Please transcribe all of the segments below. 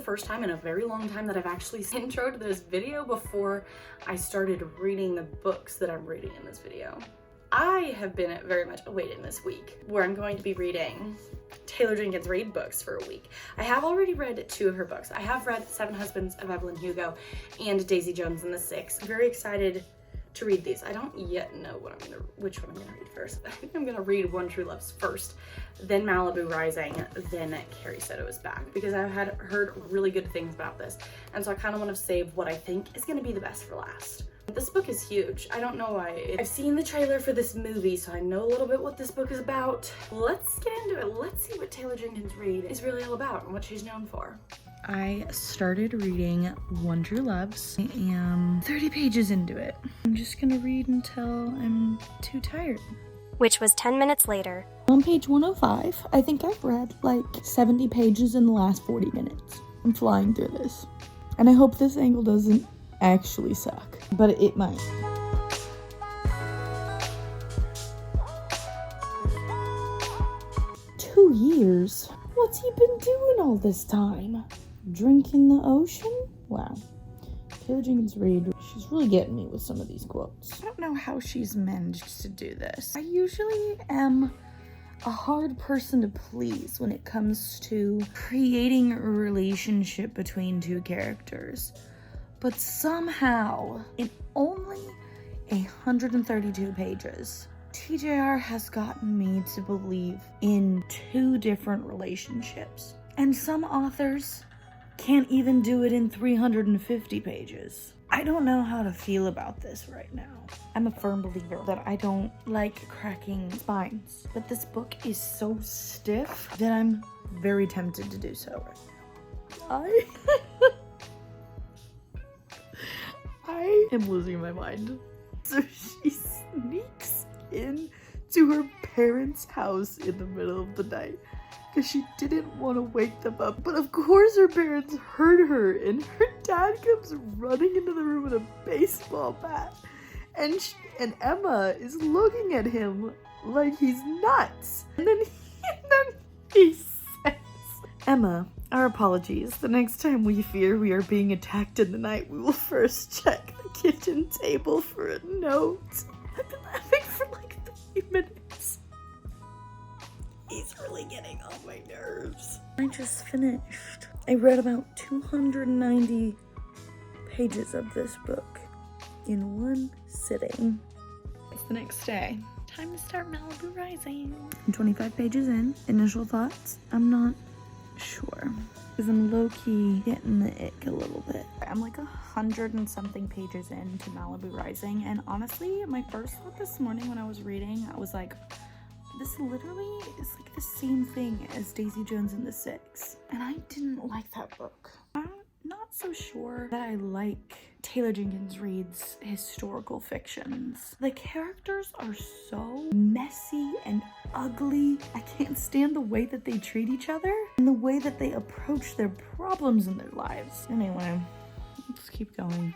first time in a very long time that I've actually introed this video before I started reading the books that I'm reading in this video. I have been very much awaiting this week where I'm going to be reading Taylor Jenkins Reid books for a week. I have already read 2 of her books. I have read Seven Husbands of Evelyn Hugo and Daisy Jones and the Six. I'm very excited to read these. I don't yet know which one I'm gonna read first. I think I'm gonna read One True Love's first, then Malibu Rising, then Carrie Soto is Back, because I've heard really good things about this, and so I kind of want to save what I think is gonna be the best for last. This book is huge. I don't know why. I've seen the trailer for this movie, so I know a little bit what this book is about. Let's get into it. Let's see what Taylor Jenkins Reid is really all about and what she's known for. I started reading One True Loves. I am 30 pages into it. I'm just gonna read until I'm too tired. Which was 10 minutes later. On page 105, I think I've read like 70 pages in the last 40 minutes. I'm flying through this. And I hope this angle doesn't actually suck, but it might. Two years? What's he been doing all this time? Drinking the ocean? Wow. Taylor Jenkins Reid, she's really getting me with some of these quotes. I don't know how she's managed to do this. I usually am a hard person to please when it comes to creating a relationship between 2 characters. But somehow, in only 132 pages, TJR has gotten me to believe in 2 different relationships. And some authors can't even do it in 350 pages. I don't know how to feel about this right now. I'm a firm believer that I don't like cracking spines, but this book is so stiff that I'm very tempted to do so right now. I am losing my mind. So she sneaks in to her parents' house in the middle of the night because she didn't want to wake them up. But of course her parents heard her, and her dad comes running into the room with a baseball bat. And Emma is looking at him like he's nuts. And then he says, "Emma, our apologies. The next time we fear we are being attacked in the night, we will first check the kitchen table for a note." I've been laughing for like 3 minutes. He's really getting on my nerves. I just finished. I read about 290 pages of this book in one sitting. It's the next day. Time to start Malibu Rising. I'm 25 pages in. Initial thoughts? I'm not sure, because I'm low-key getting the ick a little bit. I'm like 100 and something pages into Malibu Rising, and honestly, my first thought this morning when I was reading, I was like, this literally is like the same thing as Daisy Jones and the Six, and I didn't like that book. I'm not so sure that I like Taylor Jenkins Reid's historical fictions. The characters are so messy and ugly. I can't stand the way that they treat each other and the way that they approach their problems in their lives. Anyway, let's keep going.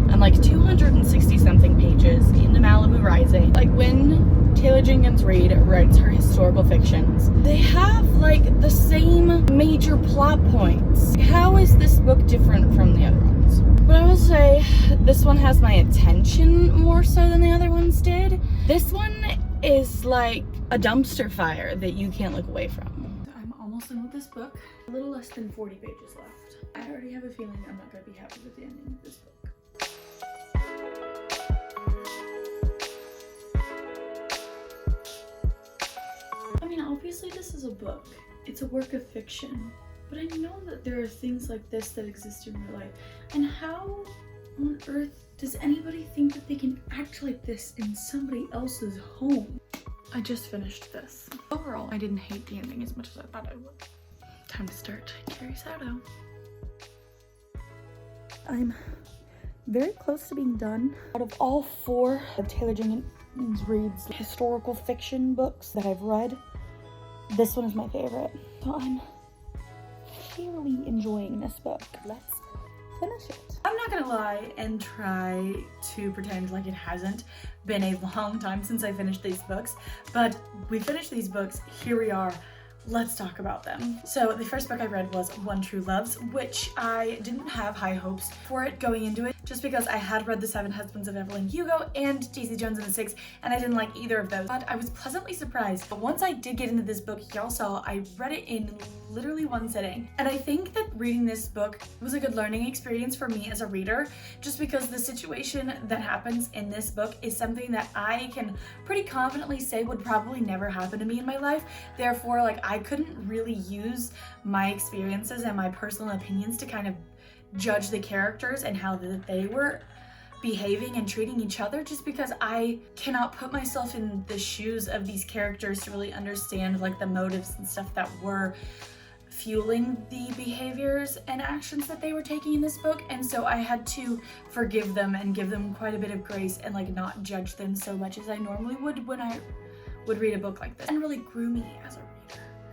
I'm like 260 something pages into Malibu Rising. Like when Taylor Jenkins Reid writes her historical fictions, they have like the same major plot points. How is this book different from the other ones? But I will say this one has my attention more so than the other ones did. This one is like a dumpster fire that you can't look away from. I'm almost done with this book. A little less than 40 pages left. I already have a feeling I'm not going to be happy with the ending of this book. I mean, obviously this is a book. It's a work of fiction. But I know that there are things like this that exist in real life. And how on earth does anybody think that they can act like this in somebody else's home? I just finished this. Overall, I didn't hate the ending as much as I thought I would. Time to start Carrie Soto. I'm very close to being done. Out of all 4 of Taylor Jenkins Reid's historical fiction books that I've read, this one is my favorite. So I'm fairly enjoying this book. Let's finish it. I'm not gonna lie and try to pretend like it hasn't been a long time since I finished these books, but we finished these books. Here we are let's talk about them. So the first book I read was One True Loves, which I didn't have high hopes for it going into it, just because I had read The Seven Husbands of Evelyn Hugo and Daisy Jones and the Six, and I didn't like either of those. But I was pleasantly surprised. But once I did get into this book, y'all saw I read it in literally one sitting. And I think that reading this book was a good learning experience for me as a reader, just because the situation that happens in this book is something that I can pretty confidently say would probably never happen to me in my life. Therefore, like, I couldn't really use my experiences and my personal opinions to kind of judge the characters and how they were behaving and treating each other, just because I cannot put myself in the shoes of these characters to really understand like the motives and stuff that were fueling the behaviors and actions that they were taking in this book. And so I had to forgive them and give them quite a bit of grace and like not judge them so much as I normally would when I would read a book like this, and really grew me as a reader.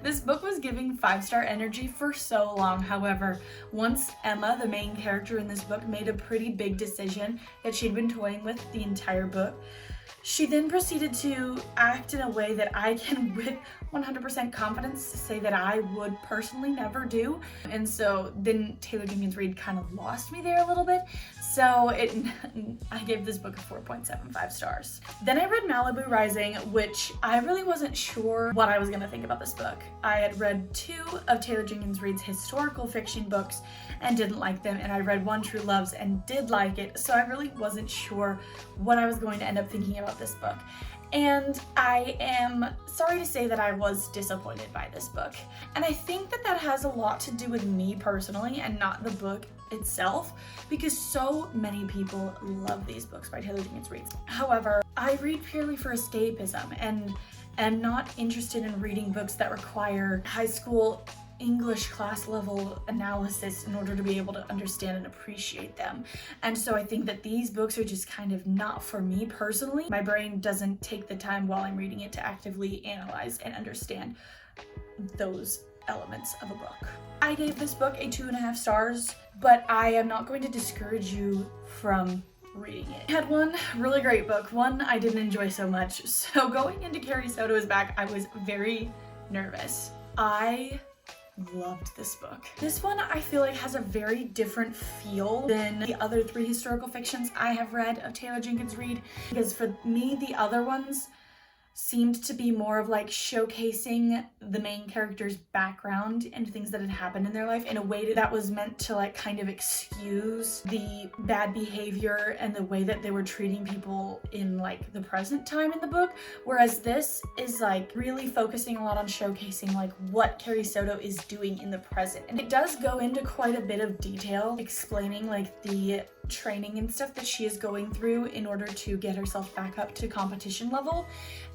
This book was giving 5-star energy for so long. However, once Emma, the main character in this book, made a pretty big decision that she'd been toying with the entire book, she then proceeded to act in a way that I can with 100% confidence say that I would personally never do. And so then Taylor Jenkins Reid kind of lost me there a little bit. So I gave this book a 4.75 stars. Then I read Malibu Rising, which I really wasn't sure what I was gonna think about this book. I had read 2 of Taylor Jenkins Reid's historical fiction books and didn't like them, and I read One True Loves and did like it, so I really wasn't sure what I was going to end up thinking about this book. And I am sorry to say that I was disappointed by this book. And I think that that has a lot to do with me personally and not the book itself, because so many people love these books by Taylor Jenkins Reid. However, I read purely for escapism and am not interested in reading books that require high school English class level analysis in order to be able to understand and appreciate them. And so I think that these books are just kind of not for me personally. My brain doesn't take the time while I'm reading it to actively analyze and understand those elements of a book. I gave this book a 2.5 stars, but I am not going to discourage you from reading it. I had one really great book, one I didn't enjoy so much. So going into Carrie Soto's back, I was very nervous. I loved this book. This one I feel like has a very different feel than the other 3 historical fictions I have read of Taylor Jenkins Reid, because for me the other ones seemed to be more of like showcasing the main character's background and things that had happened in their life in a way that was meant to like kind of excuse the bad behavior and the way that they were treating people in like the present time in the book, whereas this is like really focusing a lot on showcasing like what Carrie Soto is doing in the present. And it does go into quite a bit of detail explaining like the training and stuff that she is going through in order to get herself back up to competition level.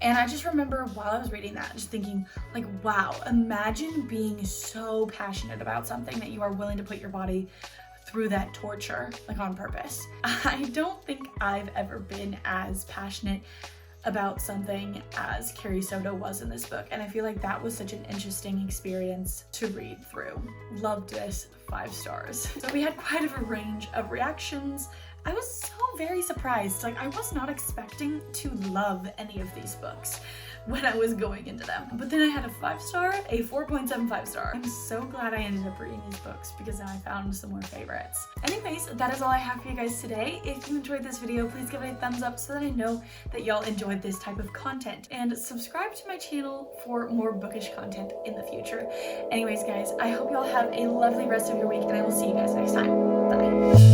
And I just remember while I was reading that just thinking like, wow, imagine being so passionate about something that you are willing to put your body through that torture, like on purpose. I don't think I've ever been as passionate about something as Carrie Soto was in this book, and I feel like that was such an interesting experience to read through. Loved this, 5 stars. So we had quite a range of reactions. I was so very surprised. Like, I was not expecting to love any of these books when I was going into them. But then I had a 5-star, a 4.75 star. I'm so glad I ended up reading these books because now I found some more favorites. Anyways, that is all I have for you guys today. If you enjoyed this video, please give it a thumbs up so that I know that y'all enjoyed this type of content. And subscribe to my channel for more bookish content in the future. Anyways, guys, I hope y'all have a lovely rest of your week, and I will see you guys next time. Bye.